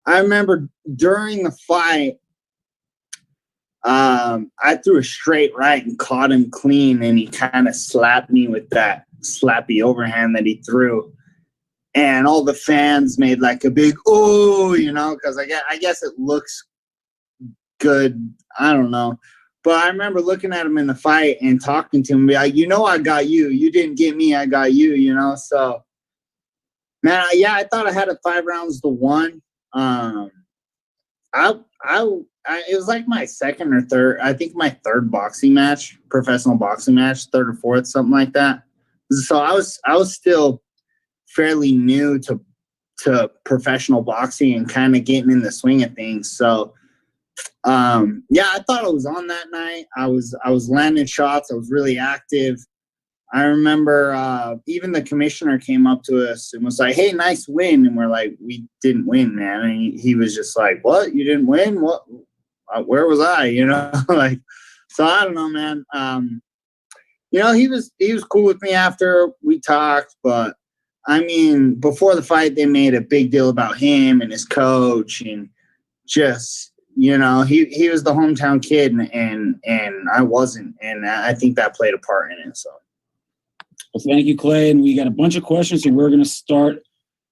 I remember during the fight, I threw a straight right and caught him clean, and he kind of slapped me with that slappy overhand that he threw. And all the fans made like a big, oh, you know, because I guess it looks good. I don't know. But I remember looking at him in the fight and talking to him, and be like, you know, I got you. You didn't get me. I got you, you know. So, man, I thought I had it 5 rounds to 1. It was like my second or third, I think my third boxing match, professional boxing match, third or fourth, something like that. So I was still fairly new to professional boxing and kind of getting in the swing of things. So, I thought I was on that night. I was landing shots. I was really active. I remember even the commissioner came up to us and was like, hey, nice win. And we're like, we didn't win, man. And he was just like, what? You didn't win? What? Where was I? You know, like, so I don't know, man. You know, he was cool with me after we talked, but I mean, before the fight, they made a big deal about him and his coach, and just, you know, he was the hometown kid, and I wasn't, and I think that played a part in it. So. Well, thank you, Clay. And we got a bunch of questions, and we're going to start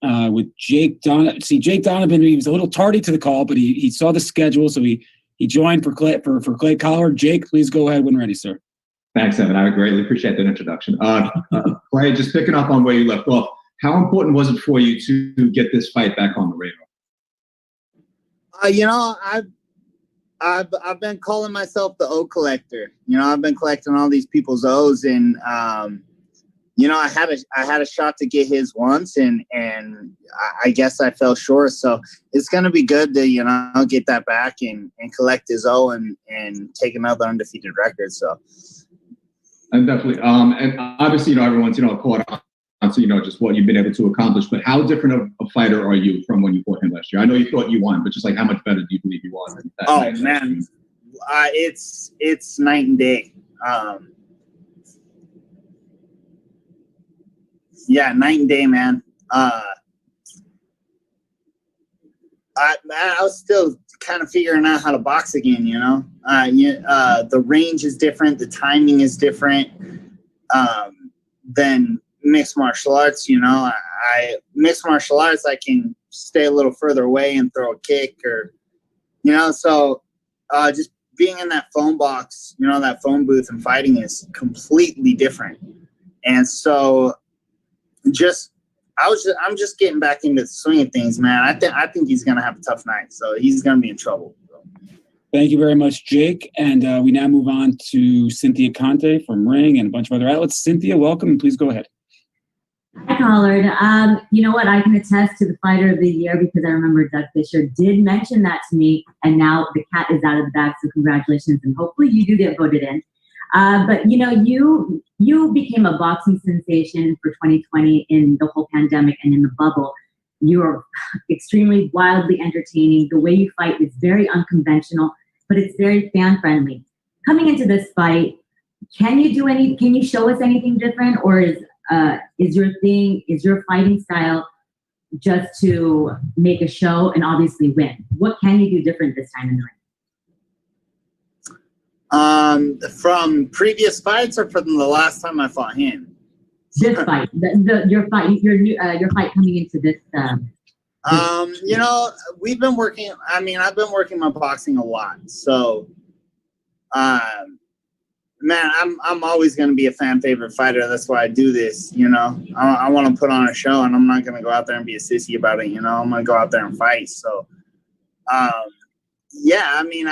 with Jake Donovan. See, Jake Donovan, he was a little tardy to the call, but he saw the schedule, so he joined for Clay Collard. Jake, please go ahead when ready, sir. Thanks, Evan. I greatly appreciate that introduction. Clay, just picking up on where you left off, how important was it for you to get this fight back on the radar? You know, I've been calling myself the O collector. You know, I've been collecting all these people's O's, and you know, I had a shot to get his once, and I guess I fell short. So it's gonna be good to, you know, get that back and collect his O and take another undefeated record. So. And definitely, and obviously, you know, everyone's, you know, caught on to, you know, just what you've been able to accomplish. But how different of a fighter are you from when you fought him last year? I know you thought you won, but just like how much better do you believe you are? Oh man, it's night and day. Yeah, night and day, man. I was still kind of figuring out how to box again, you know. The range is different, the timing is different than mixed martial arts. You know, mixed martial arts, I can stay a little further away and throw a kick, or, you know. So just being in that phone box, you know, that phone booth and fighting is completely different. And so I'm just getting back into the swing of things, man. I think he's gonna have a tough night, so he's gonna be in trouble. Thank you very much, Jake. And we now move on to Cynthia Kante from Ring and a bunch of other outlets. Cynthia, welcome, and please go ahead. Hi, Collard. You know what? I can attest to the Fighter of the Year because I remember Doug Fisher did mention that to me, and now the cat is out of the bag. So congratulations, and hopefully you do get voted in. But you know, you became a boxing sensation for 2020 in the whole pandemic and in the bubble. You are extremely wildly entertaining. The way you fight is very unconventional, but it's very fan friendly. Coming into this fight, can you show us anything different, or is your fighting style just to make a show and obviously win? What can you do different this time in the ring? From previous fights or from the last time I fought him? This fight, your fight coming into this. You know, we've been working. I mean, I've been working my boxing a lot. So, man, I'm always going to be a fan favorite fighter. That's why I do this. You know, I want to put on a show, and I'm not going to go out there and be a sissy about it. You know, I'm going to go out there and fight. So, yeah, I mean,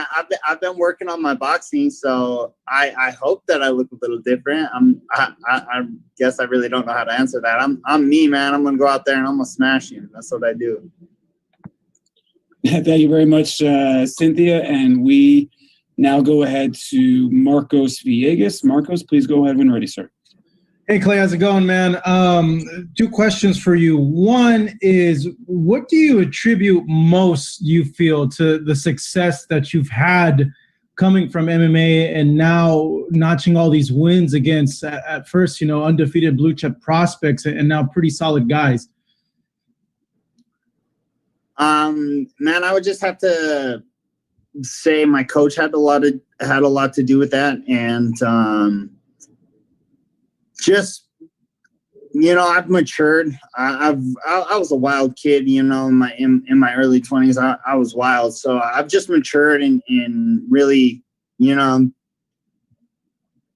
I've been working on my boxing, so I hope that I look a little different. I guess I really don't know how to answer that. I'm me, man. I'm gonna go out there and I'm gonna smash him. That's what I do. Thank you very much, Cynthia. And we now go ahead to Marcos Villegas. Marcos, please go ahead when ready, sir. Hey, Clay, how's it going, man? 2 questions for you. One is, what do you attribute most, you feel, to the success that you've had coming from MMA and now notching all these wins against, at first, you know, undefeated blue chip prospects and now pretty solid guys? Man, I would just have to say my coach had a lot to do with that, and just, you know, I've matured. I was a wild kid, you know, in my early 20s. I was wild, so I've just matured and really, you know,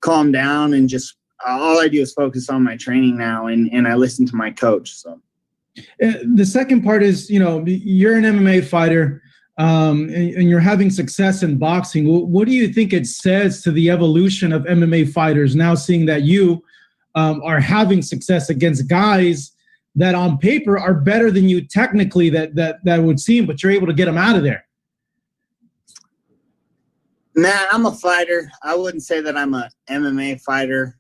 calmed down, and just all I do is focus on my training now, and I listen to my coach. So the second part is, you know, you're an MMA fighter, and you're having success in boxing. What do you think it says to the evolution of MMA fighters now, seeing that you are having success against guys that on paper are better than you technically, that would seem, but you're able to get them out of there? Man, I'm a fighter. I wouldn't say that I'm a MMA fighter.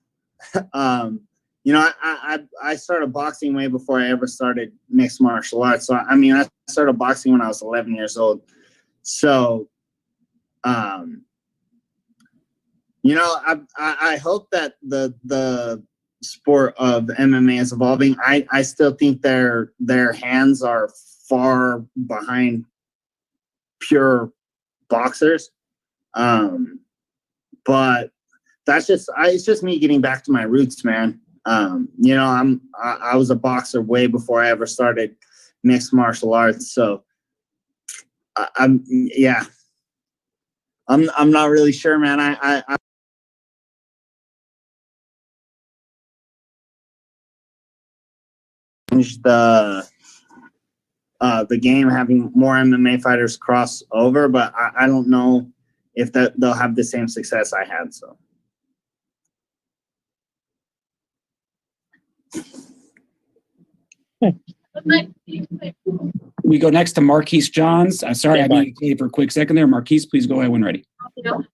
You know, I started boxing way before I ever started mixed martial arts. So, I mean, I started boxing when I was 11 years old. So, you know, I hope that the sport of MMA is evolving. I still think their hands are far behind pure boxers. But that's just, it's just me getting back to my roots, man. You know, I was a boxer way before I ever started mixed martial arts. So I'm not really sure, man. I changed the game, having more MMA fighters cross over, but I don't know if they'll have the same success I had. So. We go next to Marquise Johns. I'm sorry, I beat you for a quick second there. Marquise, please go ahead when ready. No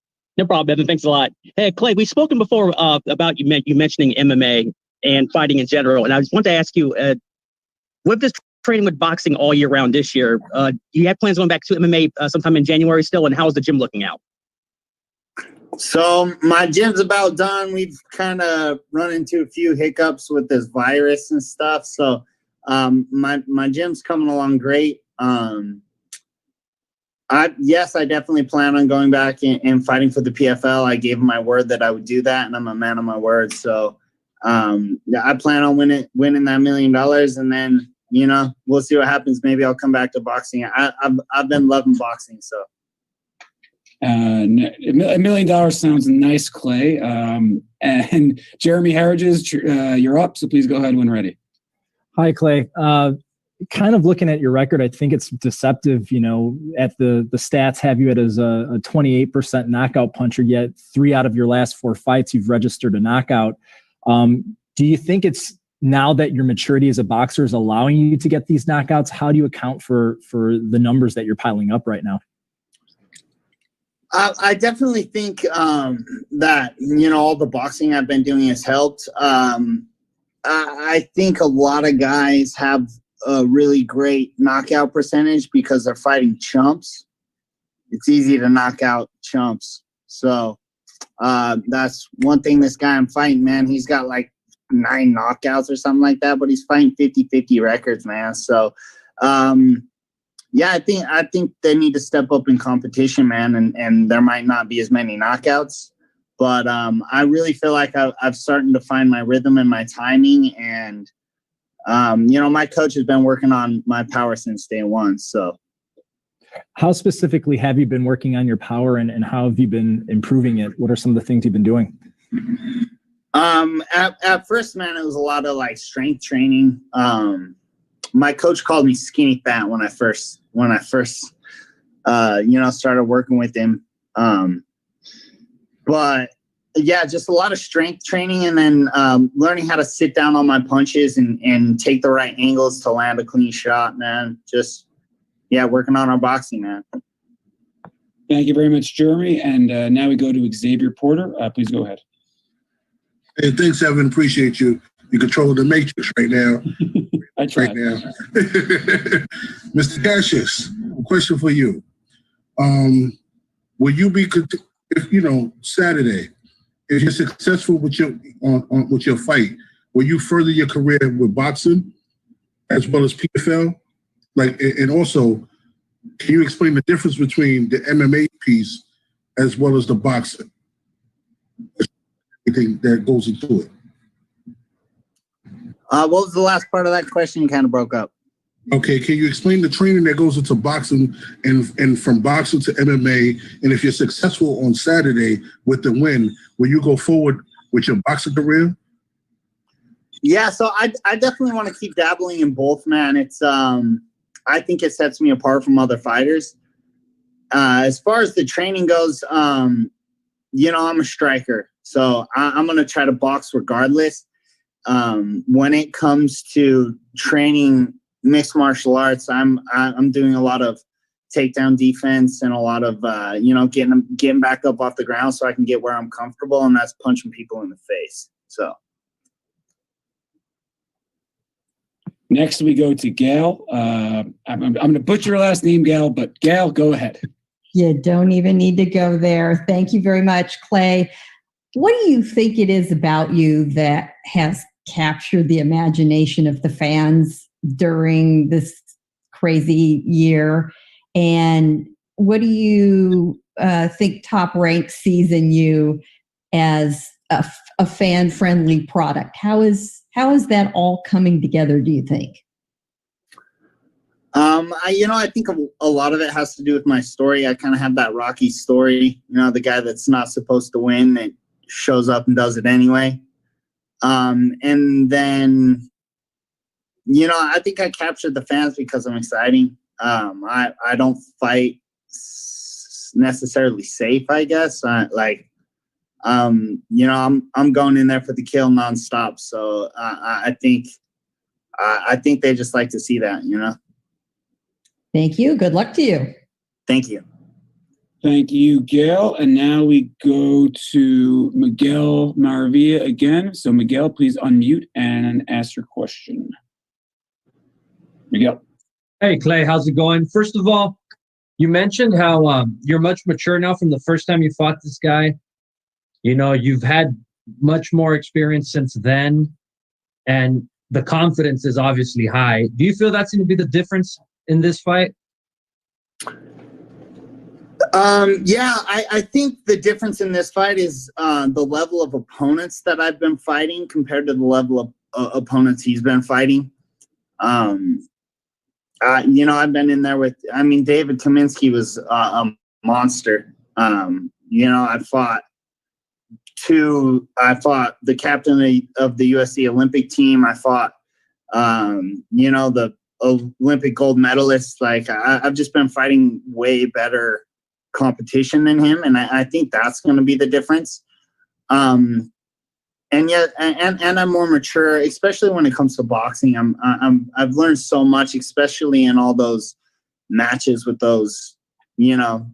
problem, Evan. Thanks a lot. Hey, Clay, we've spoken before about you mentioning MMA and fighting in general, and I just wanted to ask you, with this training with boxing all year round this year, do you have plans going back to MMA sometime in January still, and how's the gym looking out? So my gym's about done. We've kind of run into a few hiccups with this virus and stuff. So my gym's coming along great. I definitely plan on going back and fighting for the PFL. I gave my word that I would do that, and I'm a man of my word. So I plan on winning that $1 million, and then, you know, we'll see what happens. Maybe I'll come back to boxing. I've been loving boxing. So $1 million sounds nice, Clay. And Jeremy Harridges, you're up, so please go ahead when ready. Hi, Clay. Kind of looking at your record, I think it's deceptive. You know, at the stats have you as a 28% knockout puncher, yet 3 out of your last 4 fights you've registered a knockout. Do you think it's now that your maturity as a boxer is allowing you to get these knockouts? How do you account for the numbers that you're piling up right now? I definitely think that, you know, all the boxing I've been doing has helped. I think a lot of guys have a really great knockout percentage because they're fighting chumps. It's easy to knock out chumps. So that's one thing. This guy I'm fighting, man, he's got like 9 knockouts or something like that, but he's fighting 50-50 records, man. So yeah, I think they need to step up in competition, man, and there might not be as many knockouts, but I really feel like I've starting to find my rhythm and my timing, and you know, my coach has been working on my power since day one. So how specifically have you been working on your power, and how have you been improving it? What are some of the things you've been doing? At first, man, it was a lot of like strength training. My coach called me skinny fat when I first you know, started working with him. But yeah, just a lot of strength training, and then learning how to sit down on my punches and take the right angles to land a clean shot, man. Just, yeah, working on our boxing, man. Thank you very much, Jeremy. And now we go to Xavier Porter. Please go ahead. Hey, thanks, Evan. Appreciate you. You control the matrix right now. I tried. Right now. Mr. Cassius, a question for you. Will you be, if you know, Saturday, if you're successful with your fight, will you further your career with boxing as well as PFL? Like, and also, can you explain the difference between the MMA piece as well as the boxing? Everything that goes into it. What was the last part of that question? Kind of broke up. Okay, can you explain the training that goes into boxing and from boxing to MMA? And if you're successful on Saturday with the win, will you go forward with your boxing career? Yeah, so I definitely want to keep dabbling in both, man. It's I think it sets me apart from other fighters. As far as the training goes, you know, I'm a striker, so I'm gonna try to box regardless. When it comes to training mixed martial arts, I'm doing a lot of takedown defense and a lot of you know, getting back up off the ground so I can get where I'm comfortable, and that's punching people in the face. So next we go to Gail. I'm going to butcher your last name, Gail, but Gail, go ahead. You don't even need to go there. Thank you very much, Clay. What do you think it is about you that has captured the imagination of the fans during this crazy year? And what do you think Top Rank sees in you as a fan-friendly product? How is that all coming together, do you think? I think a lot of it has to do with my story. I kind of have that Rocky story, you know, the guy that's not supposed to win that shows up and does it anyway. And then, you know, I think I captured the fans because I'm exciting. I don't fight necessarily safe, I guess. You know, I'm going in there for the kill nonstop. So I think they just like to see that, you know. Thank you. Good luck to you. Thank you. Thank you, Gail. And now we go to Miguel Maravilla again. So Miguel, please unmute and ask your question. Miguel. Hey, Clay, how's it going? First of all, you mentioned how you're much mature now from the first time you fought this guy. You know, you've had much more experience since then, and the confidence is obviously high. Do you feel that's going to be the difference in this fight? Yeah, I think the difference in this fight is the level of opponents that I've been fighting compared to the level of opponents he's been fighting. You know, I've been in there with, David Kaminsky was a monster. You know, I fought the captain of the USC Olympic team. I fought, you know, the Olympic gold medalist. Like I've just been fighting way better competition than him, and I think that's going to be the difference. And I'm more mature, especially when it comes to boxing. I've learned so much, especially in all those matches with those, you know,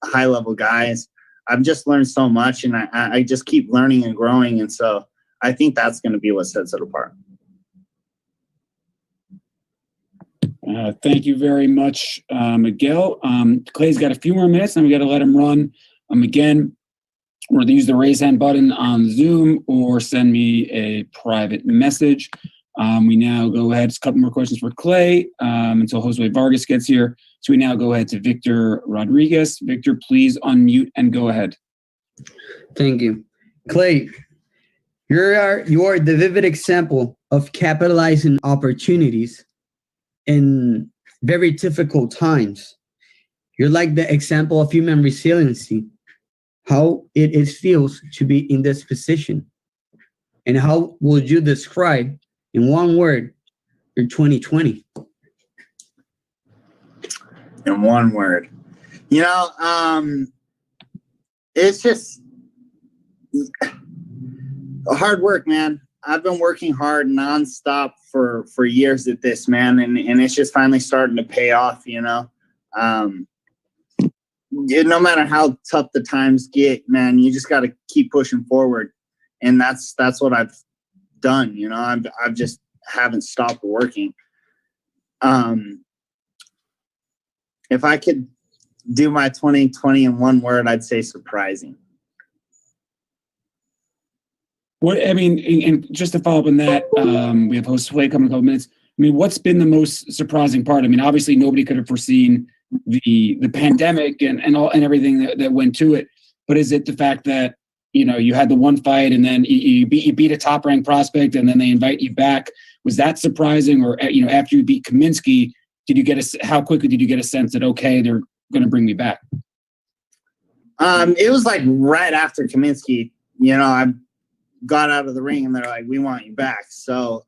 high level guys. I've just learned so much, and I just keep learning and growing, and so I think that's going to be what sets it apart. Thank you very much, Miguel. Clay's got a few more minutes, and we got to let him run. Again, we're going to use the raise hand button on Zoom or send me a private message. We now go ahead. It's a couple more questions for Clay until Jose Vargas gets here. So we now go ahead to Victor Rodriguez. Victor, please unmute and go ahead. Thank you. Clay, you are the vivid example of capitalizing opportunities in very difficult times. You're like the example of human resiliency, how it feels to be in this position. And how would you describe, in one word, your 2020? In one word. You know, it's just hard work, man. I've been working hard nonstop for years at this, man, and it's just finally starting to pay off, you know. No matter how tough the times get, man, you just got to keep pushing forward, and that's what I've done, you know. I've just haven't stopped working. If I could do my 2020 in one word, I'd say surprising. And just to follow up on that, we have Jose coming in a couple minutes. I mean, what's been the most surprising part? I mean, obviously nobody could have foreseen the pandemic and everything that went to it. But is it the fact that, you know, you had the one fight and then you beat a top ranked prospect and then they invite you back? Was that surprising? Or, you know, after you beat Kaminsky, how quickly did you get a sense that, okay, they're going to bring me back? It was like right after Kaminsky, you know, I got out of the ring and they're like, we want you back. So,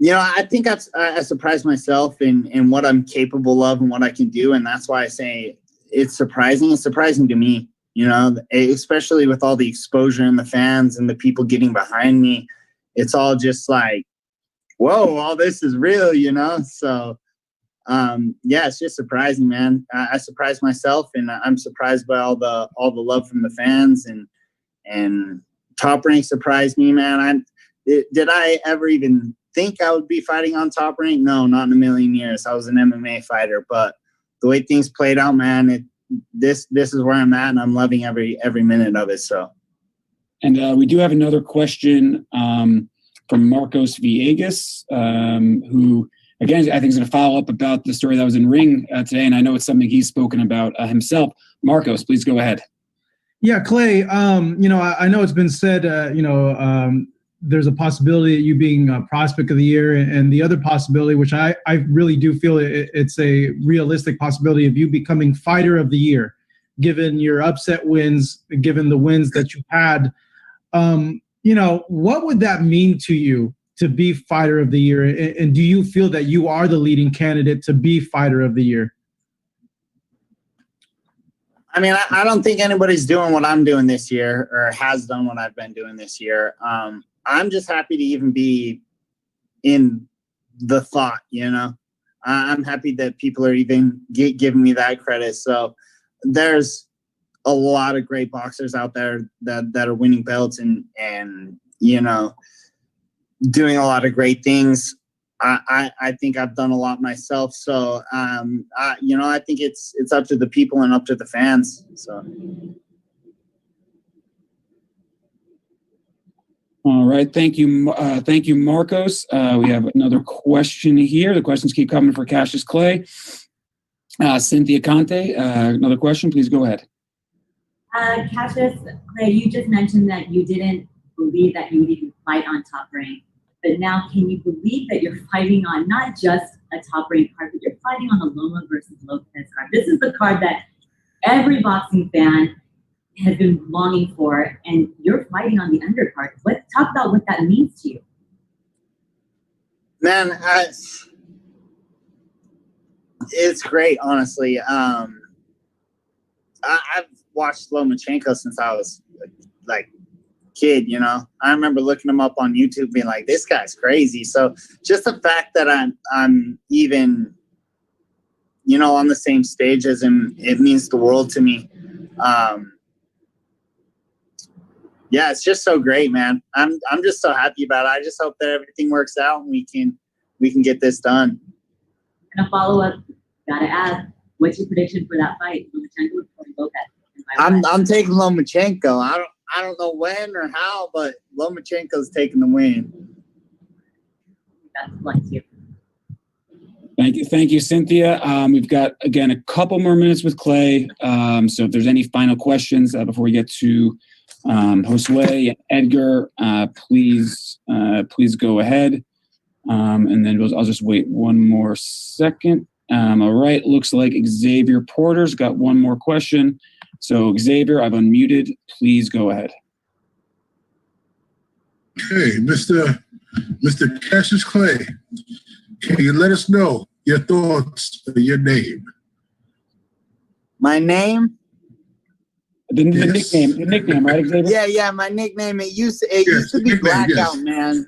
you know, I think I surprised myself in what I'm capable of and what I can do. And that's why I say it's surprising. It's surprising to me, you know, especially with all the exposure and the fans and the people getting behind me. It's all just like, whoa, all this is real, you know? So, yeah, it's just surprising, man. I surprised myself, and I'm surprised by all the love from the fans, and Top Rank surprised me, man. Did I ever even think I would be fighting on Top Rank? No, not in a million years. I was an MMA fighter, but the way things played out, man, this is where I'm at, and I'm loving every minute of it. So, and we do have another question from Marcos Villegas, who, again, I think is going to follow up about the story that was in Ring today, and I know it's something he's spoken about himself. Marcos, please go ahead. Yeah, Clay, you know, I know it's been said, you know, there's a possibility of you being a prospect of the year, and the other possibility, which I really do feel it's a realistic possibility of you becoming fighter of the year, given your upset wins, given the wins that you had. You know, what would that mean to you to be fighter of the year? And do you feel that you are the leading candidate to be fighter of the year? I mean, I don't think anybody's doing what I'm doing this year or has done what I've been doing this year. I'm just happy to even be in the thought, you know. I'm happy that people are even giving me that credit. So there's a lot of great boxers out there that are winning belts and you know, doing a lot of great things. I think I've done a lot myself. So, you know, I think it's up to the people and up to the fans. So. All right. Thank you. Thank you, Marcos. We have another question here. The questions keep coming for Cassius Clay. Cynthia Kante, another question. Please go ahead. Cassius Clay, you just mentioned that you didn't believe that you would even fight on Top Rank. But now, can you believe that you're fighting on not just a Top Rank card, but you're fighting on a LOMA versus LOPEZ card? This is the card that every boxing fan has been longing for, and you're fighting on the undercard. Talk about what that means to you. Man, it's great, honestly. I've watched Lomachenko since I was like kid, you know. I remember looking him up on YouTube being like, this guy's crazy. So just the fact that I'm even, you know, on the same stage as him, it means the world to me. Yeah, it's just so great, man. I'm just so happy about it. I just hope that everything works out and we can get this done. And a follow-up, gotta ask, what's your prediction for that fight? Lomachenko or Lopez? I'm taking Lomachenko. I don't know when or how, but Lomachenko's taking the win. That's bless you. Thank you, Cynthia. We've got, again, a couple more minutes with Clay. So if there's any final questions before we get to Josue and Edgar, please go ahead. And then I'll just wait one more second. All right, looks like Xavier Porter's got one more question. So Xavier, I've unmuted. Please go ahead. Okay, Mr. Cassius Clay, can you let us know your thoughts on your name? My name? The nickname, right, Xavier? Yeah, my nickname. It used to be Blackout, man.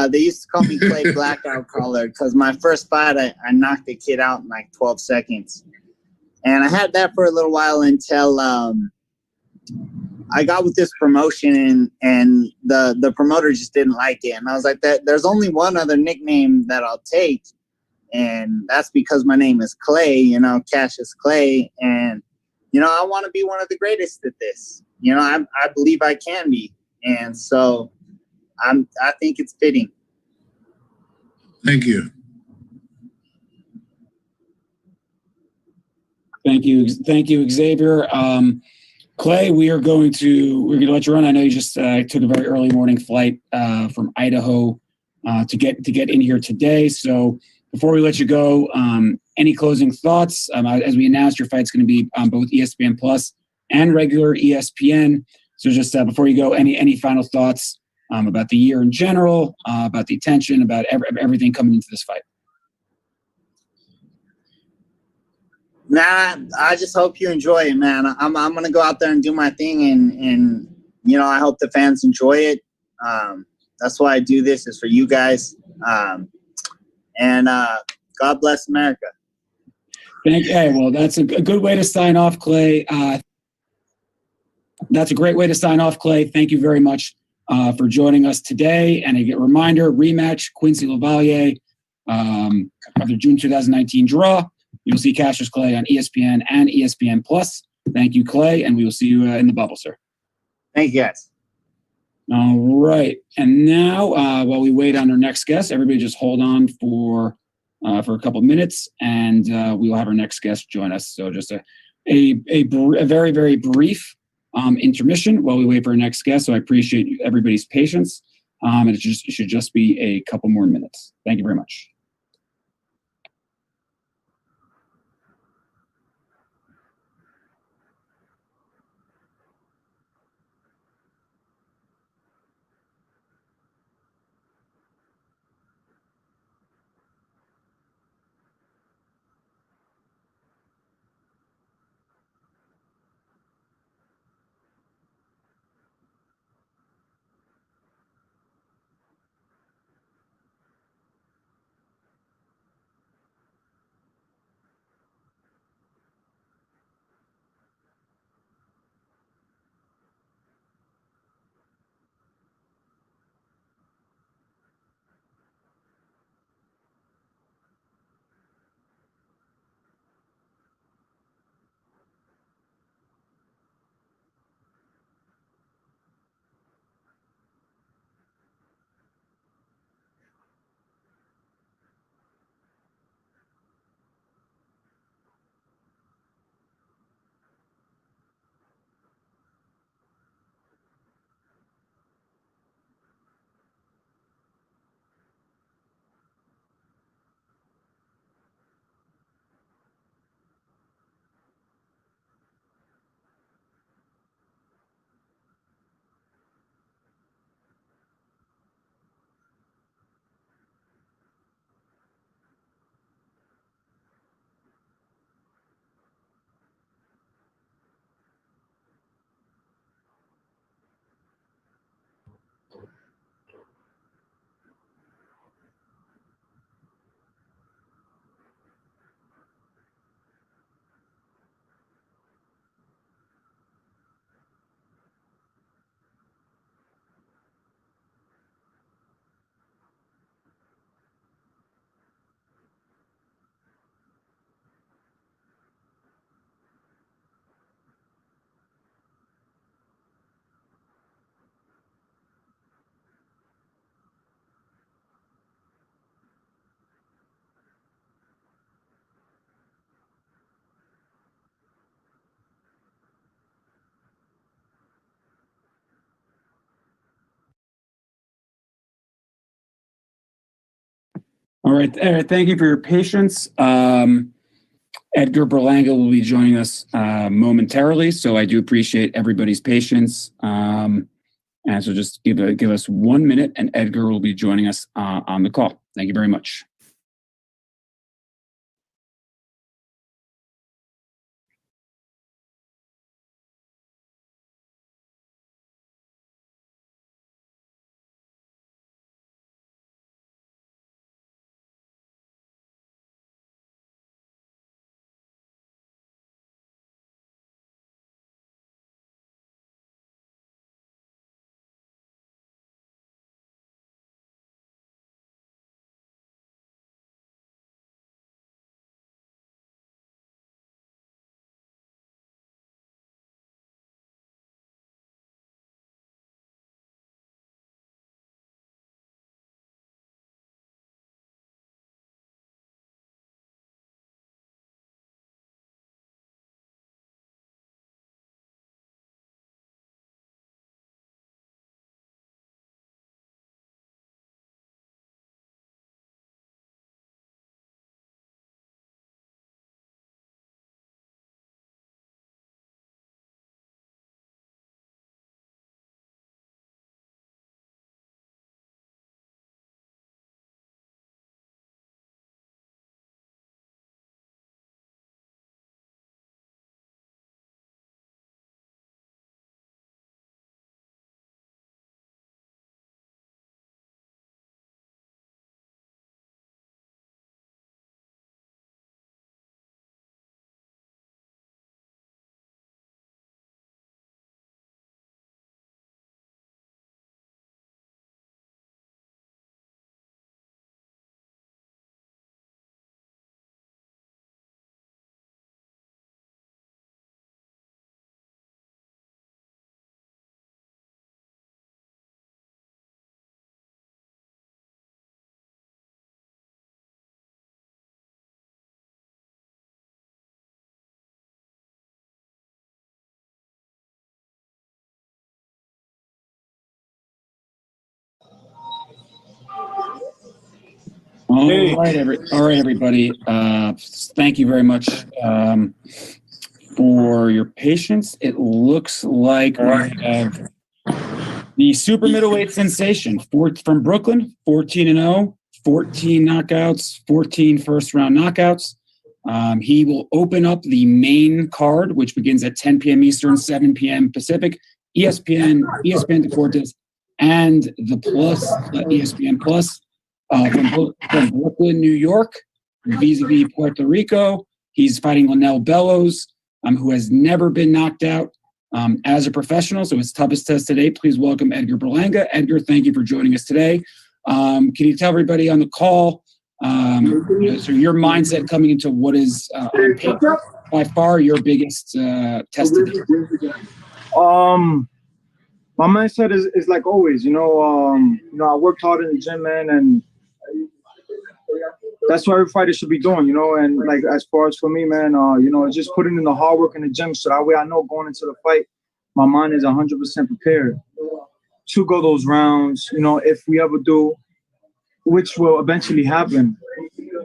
They used to call me Clay Blackout Caller because my first fight, I knocked the kid out in like 12 seconds. And I had that for a little while until I got with this promotion and the promoter just didn't like it. And I was like, there's only one other nickname that I'll take. And that's because my name is Clay, you know, Cassius Clay. And, you know, I want to be one of the greatest at this. You know, I believe I can be. And so I think it's fitting. Thank you. Thank you, Xavier. Clay, we're going to let you run. I know you just took a very early morning flight from Idaho to get in here today. So before we let you go, any closing thoughts? As we announced, your fight's going to be on both ESPN Plus and regular ESPN. So just before you go, any final thoughts about the year in general, about the attention, about everything coming into this fight? Nah, I just hope you enjoy it, man. I'm gonna go out there and do my thing, and you know, I hope the fans enjoy it. That's why I do this, is for you guys. And God bless America. Well, that's a good way to sign off, Clay. That's a great way to sign off, Clay. Thank you very much for joining us today. And a reminder, rematch, Quincy Lavalier, of the June 2019 draw. You'll see Cassius Clay on ESPN and ESPN Plus. Thank you, Clay, and we will see you in the bubble, sir. Thank you, guys. All right. And now, while we wait on our next guest, everybody just hold on for a couple of minutes, and we will have our next guest join us. So just a very, very brief intermission while we wait for our next guest. So I appreciate everybody's patience. And it should just be a couple more minutes. Thank you very much. All right. Thank you for your patience. Edgar Berlanga will be joining us momentarily, so I do appreciate everybody's patience. And so just give us 1 minute, and Edgar will be joining us on the call. Thank you very much. All right, everybody. Thank you very much for your patience. It looks like we have the super middleweight sensation from Brooklyn, 14-0, 14 knockouts, 14 first-round knockouts. He will open up the main card, which begins at 10 p.m. Eastern, 7 p.m. Pacific, ESPN Deportes, and the Plus, ESPN Plus, from Brooklyn, New York, vis-a-vis Puerto Rico. He's fighting Linnell Bellows, who has never been knocked out as a professional. So his toughest test today. Please welcome Edgar Berlanga. Edgar, thank you for joining us today. Can you tell everybody on the call, so your mindset coming into what is on paper, by far your biggest test today? My mindset is like always, I worked hard in the gym, man, and that's what every fighter should be doing, and like as far as for me, man, just putting in the hard work in the gym so that way I know going into the fight, my mind is 100% prepared to go those rounds, if we ever do, which will eventually happen,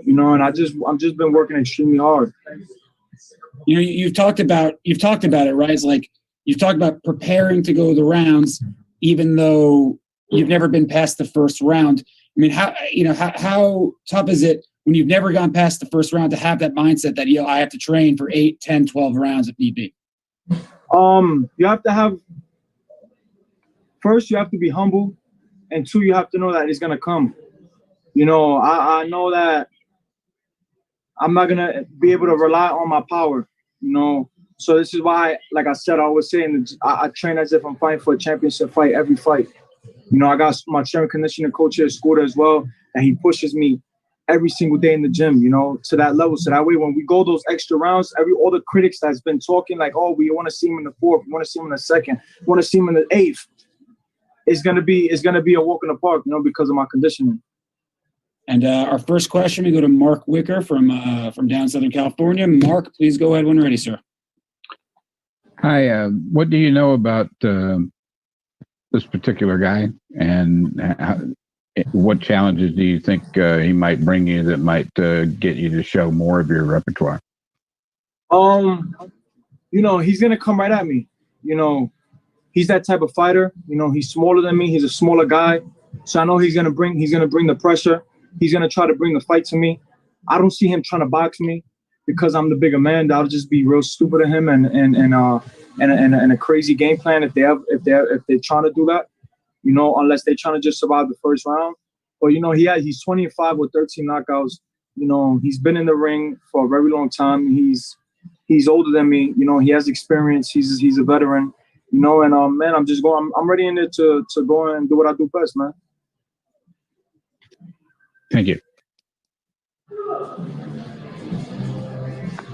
and I've just been working extremely hard. You've talked about it, right? It's like you've talked about preparing to go the rounds, even though you've never been past the first round. I mean, how tough is it when you've never gone past the first round to have that mindset that, I have to train for 8, 10, 12 rounds if need be? You have to have, first, you have to be humble, and 2, you have to know that it's going to come. I know that I'm not going to be able to rely on my power, So this is why, like I said, I always say, I train as if I'm fighting for a championship fight every fight. I got my strength and conditioning coach here, Scooter, as well, and he pushes me every single day in the gym, to that level. So that way, when we go those extra rounds, all the critics that's been talking like, oh, we want to see him in the 4th, we want to see him in the 2nd, we want to see him in the 8th, it's gonna be a walk in the park, because of my conditioning. And our first question, we go to Mark Wicker from down Southern California. Mark, please go ahead when ready, sir. Hi, what do you know about this particular guy, and what challenges do you think he might bring you that might get you to show more of your repertoire? He's gonna come right at me. He's that type of fighter. He's smaller than me. He's a smaller guy, so I know he's gonna bring the pressure. He's gonna try to bring the fight to me. I don't see him trying to box me because I'm the bigger man. That'll just be real stupid of him and a crazy game plan if they're trying to do that. Unless they're trying to just survive the first round. But he's 25 with 13 knockouts. He's been in the ring for a very long time. He's older than me. He has experience. He's a veteran. And man, I'm ready in there to go and do what I do best, man. Thank you.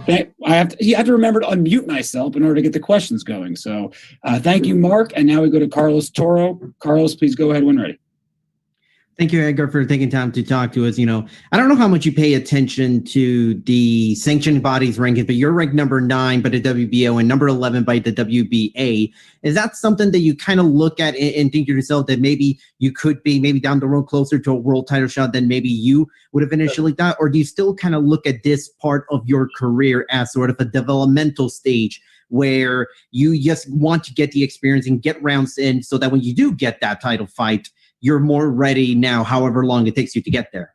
I have to remember to unmute myself in order to get the questions going. So thank you, Mark. And now we go to Carlos Toro. Carlos, please go ahead when ready. Thank you, Edgar, for taking time to talk to us. I don't know how much you pay attention to the sanctioned bodies rankings, but you're ranked number 9 by the WBO and number 11 by the WBA. Is that something that you kind of look at and think to yourself that maybe you could be maybe down the road closer to a world title shot than maybe you would have initially thought? Or do you still kind of look at this part of your career as sort of a developmental stage where you just want to get the experience and get rounds in so that when you do get that title fight, you're more ready now, however long it takes you to get there?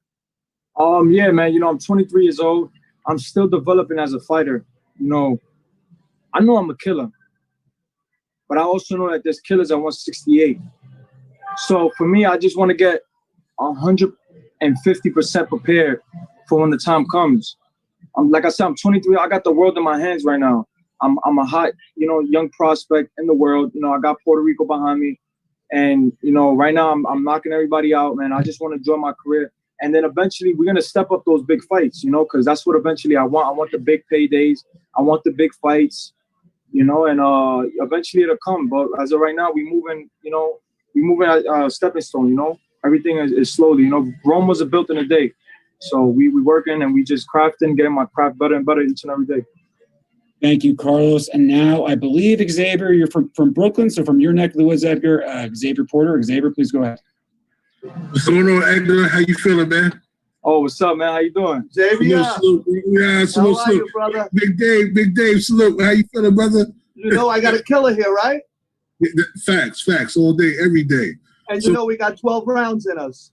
Yeah, man. I'm 23 years old. I'm still developing as a fighter. I know I'm a killer, but I also know that there's killers at 168. So for me, I just want to get 150% prepared for when the time comes. Like I said, I'm 23. I got the world in my hands right now. I'm a hot, young prospect in the world. I got Puerto Rico behind me. And, right now I'm knocking everybody out, man. I just want to enjoy my career. And then eventually we're going to step up those big fights, because that's what eventually I want. I want the big paydays. I want the big fights, and eventually it'll come. But as of right now, we're moving at stepping stone, Everything is slowly, Rome wasn't built in a day. So we working and we just crafting, getting my craft better and better each and every day. Thank you, Carlos. And now I believe, Xavier, you're from Brooklyn. So from your neck of the woods, Edgar, Xavier Porter. Xavier, please go ahead. What's going on, Edgar? How you feeling, man? Oh, what's up, man? How you doing? Xavier. Salute. Yeah, salute, How are you, salute. brother? Big Dave, salute. How you feeling, brother? You know I got a killer here, right? Facts, all day, every day. And you know we got 12 rounds in us.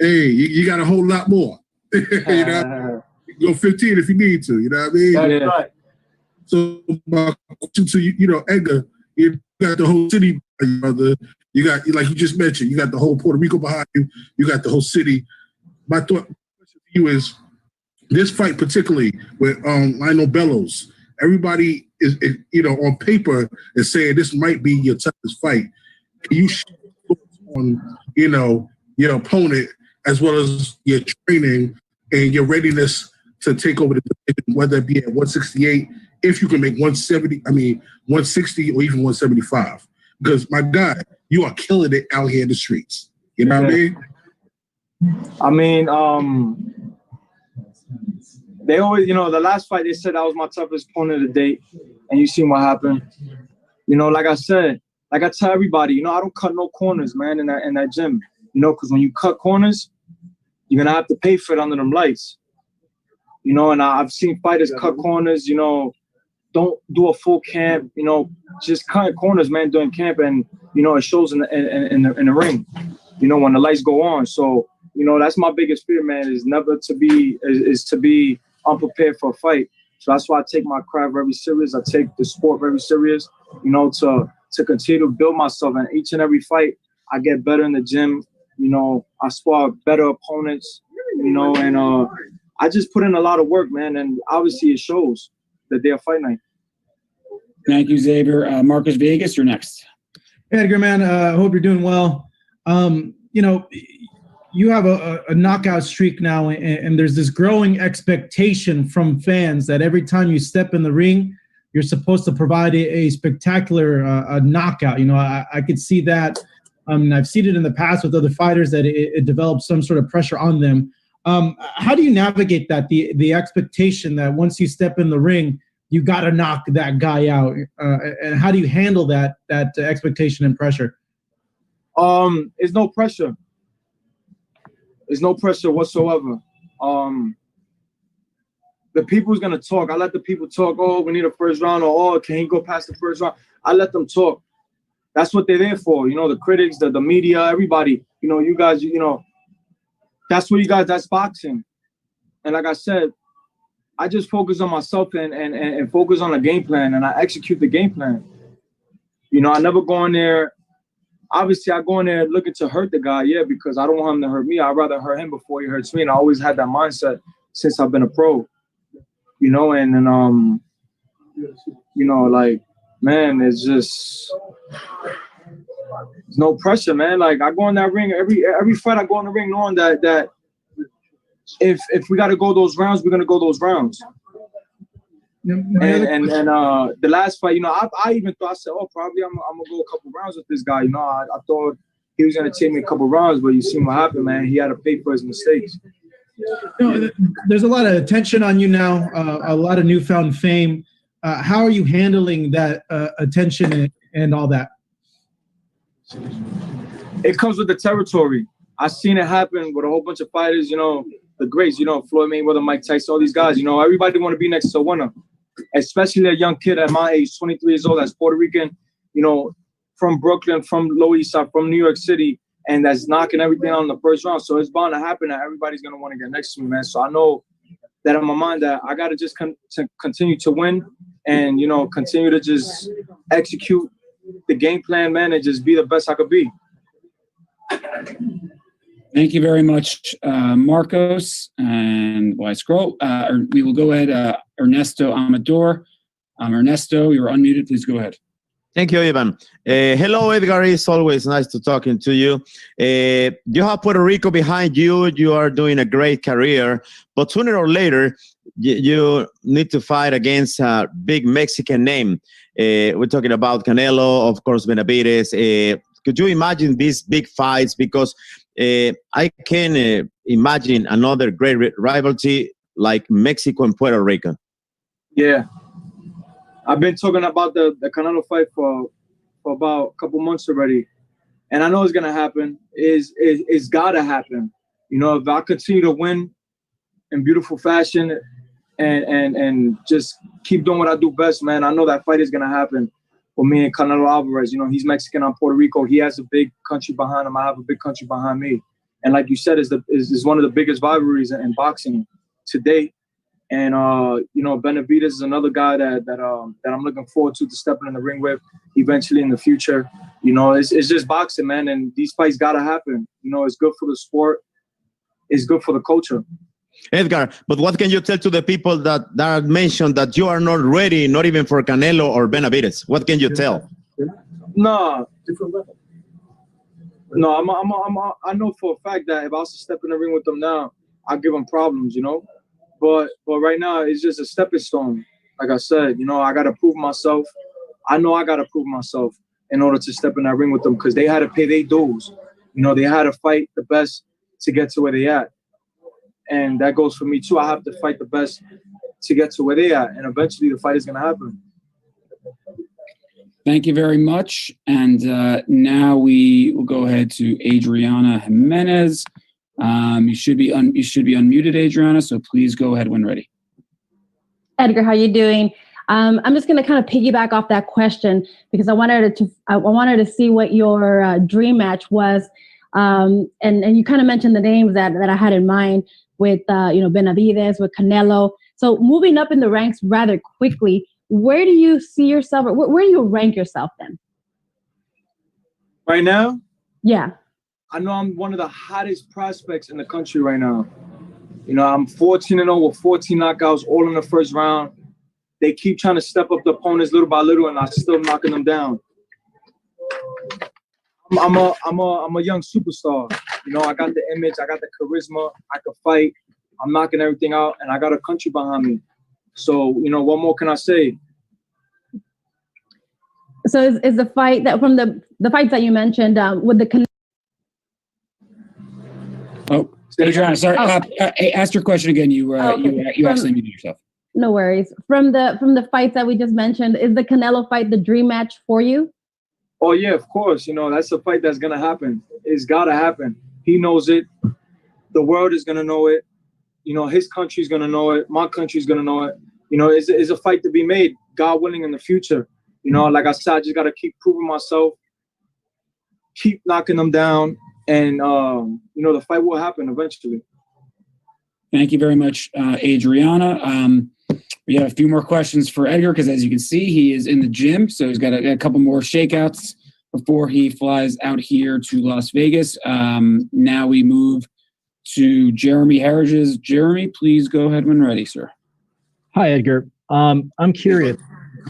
Hey, you got a whole lot more. You know, you go 15 if you need to. You know what I mean? That's right. So my question to you, Edgar, you got the whole city, brother. You got, like you just mentioned, you got the whole Puerto Rico behind you. You got the whole city. My question to you is, this fight particularly with Lionel Bellows, everybody is, on paper is saying this might be your toughest fight. Can you share on, your opponent as well as your training and your readiness to take over the division, whether it be at 168, if you can make 160 or even 175? Because my God, you are killing it out here in the streets. You know what I mean? They always, the last fight they said that was my toughest opponent to date, and you seen what happened. Like I said, like I tell everybody, I don't cut no corners, man, in that gym. Because when you cut corners, you're gonna have to pay for it under them lights. And I've seen fighters cut corners, don't do a full camp, just cut corners, man, during camp, and it shows in the ring, when the lights go on. So that's my biggest fear, man, is to be unprepared for a fight. So that's why I take my craft very serious. I take the sport very serious, to continue to build myself. And each and every fight, I get better in the gym. I spar better opponents, and I just put in a lot of work, man. And obviously it shows the day of fight night. Thank you, Xavier. Marcus Vegas, you're next. Hey, Edgar, man, I hope you're doing well. You have a knockout streak now, and there's this growing expectation from fans that every time you step in the ring, you're supposed to provide a spectacular knockout. I could see that. I've seen it in the past with other fighters that it develops some sort of pressure on them. How do you navigate that, the expectation that once you step in the ring, you got to knock that guy out? And how do you handle that expectation and pressure? It's no pressure. There's no pressure whatsoever. The people's going to talk. I let the people talk. Oh, we need a first round, or oh, can he go past the first round? I let them talk. That's what they're there for. The critics, the media, everybody. You guys, that's what you guys, that's boxing. And like I said, I just focus on myself and focus on the game plan, and I execute the game plan. I never go in there. Obviously, I go in there looking to hurt the guy, because I don't want him to hurt me. I'd rather hurt him before he hurts me. And I always had that mindset since I've been a pro. Like, man, it's just, there's no pressure, man. Like, I go in that ring, every fight I go in the ring knowing that if we got to go those rounds, we're going to go those rounds. And the last fight, I even thought, I said, oh, probably I'm going to go a couple rounds with this guy. I thought he was going to take me a couple rounds, but you see what happened, man. He had to pay for his mistakes. There's a lot of attention on you now, a lot of newfound fame. How are you handling that attention and all that? It comes with the territory. I've seen it happen with a whole bunch of fighters, the greats, Floyd Mayweather, Mike Tyson, all these guys, everybody want to be next to a winner, especially a young kid at my age, 23 years old, that's Puerto Rican, from Brooklyn, from Lower East Side, from New York City, and that's knocking everything out in the first round. So it's bound to happen that everybody's going to want to get next to me, man. So I know that in my mind that I got to just continue to win and, continue to just execute the game plan, man, and just be the best I could be. Thank you very much, Marcos. And while I scroll, we will go ahead, Ernesto Amador. Ernesto, you're unmuted. Please go ahead. Thank you, Ivan. Hello, Edgar. It's always nice to talking to you. You have Puerto Rico behind you. You are doing a great career. But sooner or later, you need to fight against a big Mexican name. We're talking about Canelo, of course, Benavides. Could you imagine these big fights? Because I can imagine another great rivalry like Mexico and Puerto Rico. Yeah. I've been talking about the Canelo fight for about a couple months already. And I know it's going to happen. It's got to happen. If I continue to win in beautiful fashion and just keep doing what I do best, man. I know that fight is gonna happen for me and Canelo Alvarez. You know, he's Mexican, I'm Puerto Rico. He has a big country behind him. I have a big country behind me. And like you said, is one of the biggest rivalries in boxing to date. And you know, Benavidez is another guy that I'm looking forward to stepping in the ring with eventually in the future. You know, it's just boxing, man, and these fights gotta happen. You know, it's good for the sport. It's good for the culture. Edgar, but what can you tell to the people that mentioned that you are not ready, not even for Canelo or Benavidez? What can you tell? No, different level. No, I know for a fact that if I was to step in the ring with them now, I'd give them problems, you know. But right now, it's just a stepping stone. Like I said, you know, I gotta prove myself. I know I gotta prove myself in order to step in that ring with them because they had to pay their dues. You know, they had to fight the best to get to where they at. And that goes for me too. I have to fight the best to get to where they at. And eventually the fight is gonna happen. Thank you very much. And now we will go ahead to Adriana Jimenez. You should be unmuted, Adriana. So please go ahead when ready. Edgar, how you doing? I'm just going to kind of piggyback off that question because I wanted to see what your dream match was, and you kind of mentioned the names that I had in mind with you know, Benavidez, with Canelo. So moving up in the ranks rather quickly, where do you see yourself, or where do you rank yourself then? Right now? Yeah. I know I'm one of the hottest prospects in the country right now. You know, I'm 14-0 with 14 knockouts, all in the first round. They keep trying to step up the opponents little by little, and I'm still knocking them down. I'm a young superstar. You know, I got the image, I got the charisma, I can fight. I'm knocking everything out, and I got a country behind me. So, you know, what more can I say? So is the fight that from the fights that you mentioned with the Oh, Adriana, sorry. Ask your question again. You actually muted yourself. No worries. From the fights that we just mentioned, is the Canelo fight the dream match for you? Oh yeah, of course. You know, that's a fight that's gonna happen. It's gotta happen. He knows it. The world is gonna know it. You know, his country's gonna know it. My country's gonna know it. You know, it's a fight to be made, God willing, in the future. You know, like I said, I just gotta keep proving myself, keep knocking them down, and you know, the fight will happen eventually. Thank you very much, Adriana. We have a few more questions for Edgar because, as you can see, he is in the gym, so he's got a couple more shakeouts before he flies out here to Las Vegas. Now we move to Jeremy Harridges. Jeremy, please go ahead when ready, sir. Hi, Edgar. I'm curious.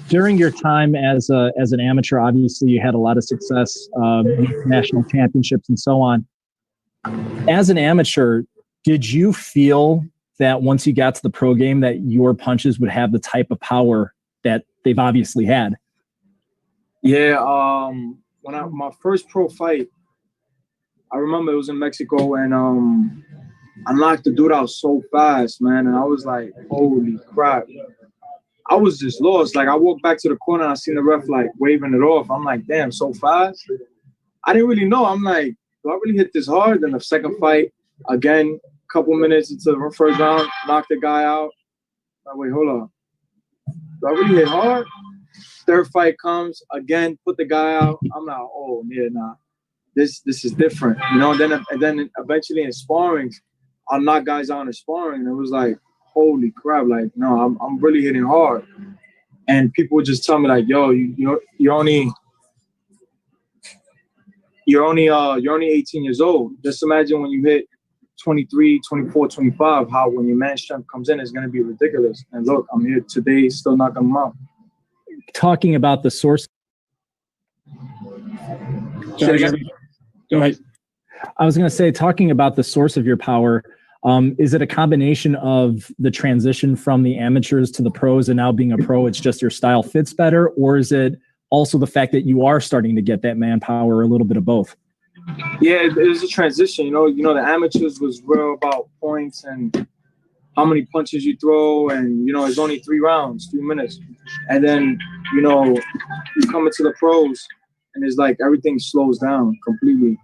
During your time as an amateur, obviously you had a lot of success, national championships and so on. As an amateur, did you feel that once you got to the pro game that your punches would have the type of power that they've obviously had? Yeah, when my first pro fight, I remember it was in Mexico, and I knocked the dude out so fast, man, and I was like, holy crap. I was just lost. Like, I walked back to the corner and I seen the ref like waving it off. I'm like, damn, so fast? I didn't really know. I'm like, do I really hit this hard? Then the second fight, again, couple minutes into the first round, knocked the guy out. Like, wait, hold on. Do I really hit hard? Third fight comes, again, put the guy out. I'm like, oh, yeah, nah. This is different. You know, and then eventually in sparring, I'll knock guys out in sparring. And it was like, holy crap, like, no, I'm really hitting hard. And people would just tell me like, yo, you're only 18 years old. Just imagine when you hit 23, 24, 25, how when your man's strength comes in, it's going to be ridiculous. And look, I'm here today, still knocking them out. Talking about the source. Go ahead. I was going to say, talking about the source of your power, is it a combination of the transition from the amateurs to the pros and now being a pro, it's just your style fits better? Or is it also the fact that you are starting to get that manpower, or a little bit of both? Yeah, it was a transition. You know, the amateurs was real about points and how many punches you throw, and you know, it's only 3 rounds, 3 minutes. And then, you know, you come into the pros and it's like everything slows down completely.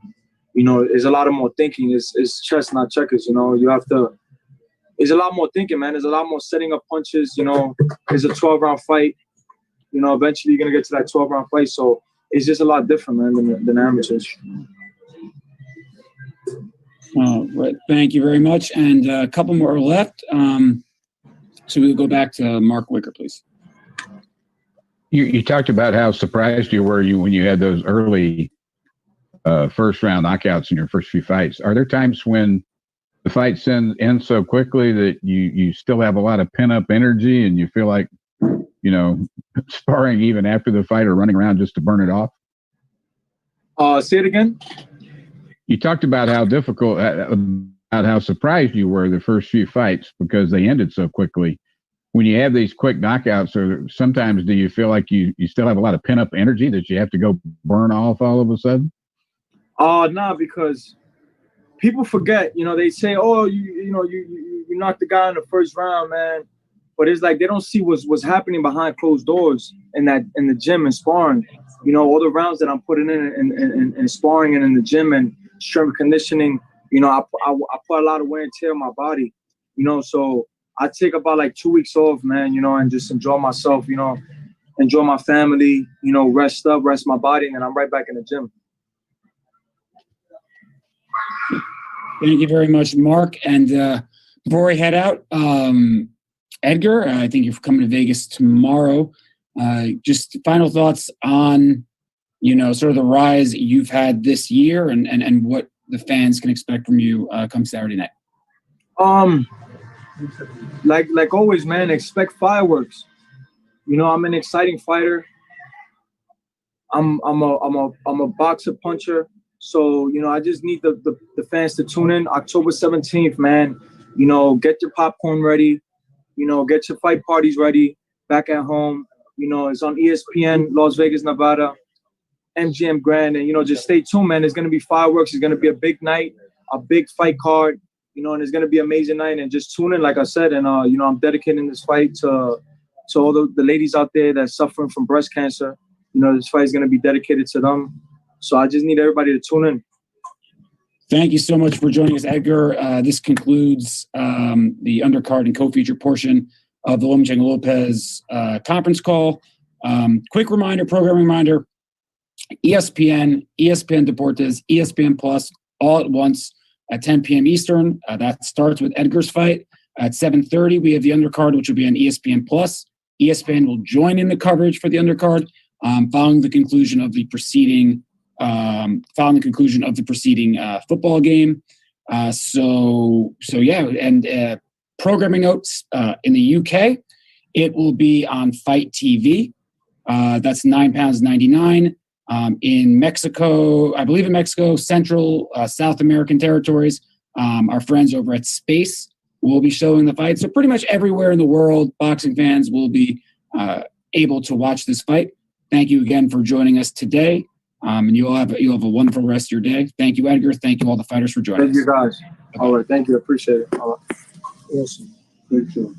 You know, there's a lot of more thinking. It's chess, not checkers. You know, you have to it's a lot more thinking, man. There's a lot more setting up punches. You know, it's a 12-round fight. You know, eventually you're gonna get to that 12-round fight. So it's just a lot different, man, than amateurs. Right. Thank you very much. And a couple more left. So we'll go back to Mark Wicker, please. You talked about how surprised you were when you had those early first round knockouts in your first few fights. Are there times when the fights end so quickly that you still have a lot of pent up energy and you feel like, you know, sparring even after the fight or running around just to burn it off? Say it again. You talked about how difficult, about how surprised you were the first few fights because they ended so quickly. When you have these quick knockouts, or sometimes do you feel like you still have a lot of pent up energy that you have to go burn off all of a sudden? Nah, because people forget. You know, they say, "Oh, you knocked the guy in the first round, man," but it's like they don't see what's happening behind closed doors in the gym and sparring. You know, all the rounds that I'm putting in sparring and in the gym and strength conditioning. You know, I put a lot of wear and tear on my body. You know, so I take about like 2 weeks off, man. You know, and just enjoy myself. You know, enjoy my family. You know, rest my body, and then I'm right back in the gym. Thank you very much, Mark. And before we head out, Edgar, I think you're coming to Vegas tomorrow. Just final thoughts on, you know, sort of the rise you've had this year and what the fans can expect from you come Saturday night. Like always, man, expect fireworks. You know, I'm an exciting fighter. I'm a boxer puncher. So, you know, I just need the fans to tune in October 17th, man. You know, get your popcorn ready. You know, get your fight parties ready back at home. You know, it's on ESPN, Las Vegas, Nevada, MGM Grand. And, you know, just stay tuned, man. There's going to be fireworks. It's going to be a big night, a big fight card, you know, and it's going to be an amazing night. And just tune in, like I said. And, you know, I'm dedicating this fight to all the ladies out there that's suffering from breast cancer. You know, this fight is going to be dedicated to them. So I just need everybody to tune in. Thank you so much for joining us, Edgar. This concludes the undercard and co-feature portion of the Lopez conference call. Quick reminder, program reminder, ESPN, ESPN Deportes, ESPN Plus, all at once at 10 p.m. Eastern. That starts with Edgar's fight. At 7:30, we have the undercard, which will be on ESPN Plus. ESPN will join in the coverage for the undercard following the conclusion of the preceding football game. So yeah, and programming notes in the UK, it will be on Fight TV. That's £9.99. In Mexico, I believe in Mexico, Central, South American territories, our friends over at Space will be showing the fight. So pretty much everywhere in the world, boxing fans will be able to watch this fight. Thank you again for joining us today. And you'll have a wonderful rest of your day. Thank you, Edgar. Thank you all the fighters for joining us. Thank you, guys. All right. Thank you. Appreciate it. All right. Awesome. Thank you.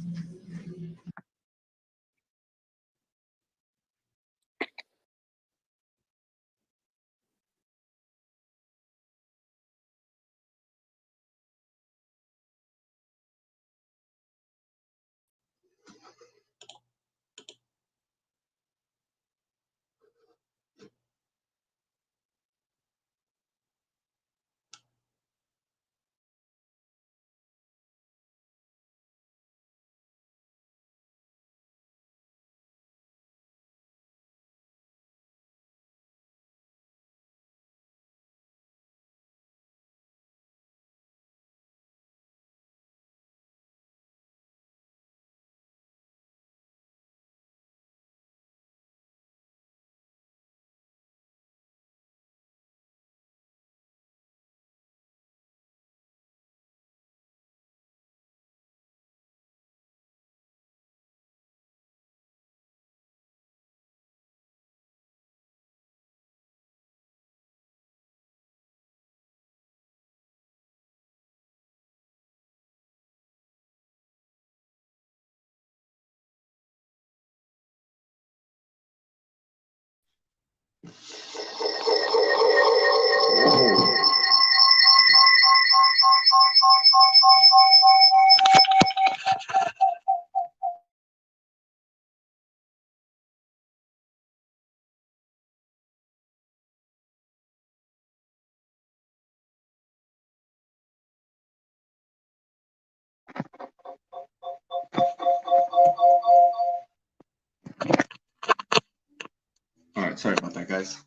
right, sorry about that, guys.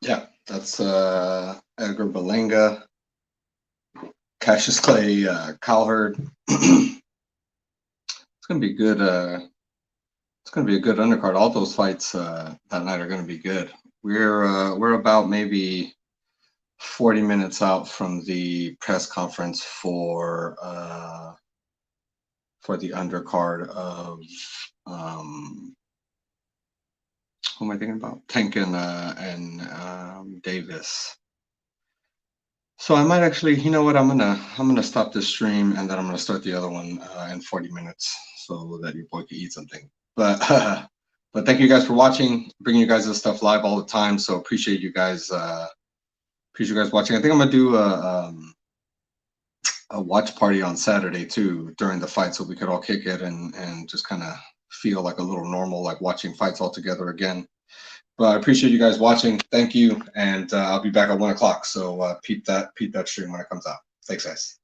Yeah, that's Edgar Berlanga, Cassius Clay, Cowherd. It's gonna be good. It's gonna be a good undercard. All those fights that night are gonna be good. We're about maybe 40 minutes out from the press conference for the undercard of who am I thinking about? Tank and Davis. So I might actually, you know what? I'm gonna stop this stream and then I'm gonna start the other one in 40 minutes so that your boy can eat something. But but thank you guys for watching, bringing you guys this stuff live all the time. So appreciate you guys. Appreciate you guys watching. I think I'm gonna do a watch party on Saturday too during the fight, so we could all kick it and just kind of feel like a little normal, like watching fights all together again. But I appreciate you guys watching. Thank you, and I'll be back at 1 o'clock. So peep that stream when it comes out. Thanks, guys.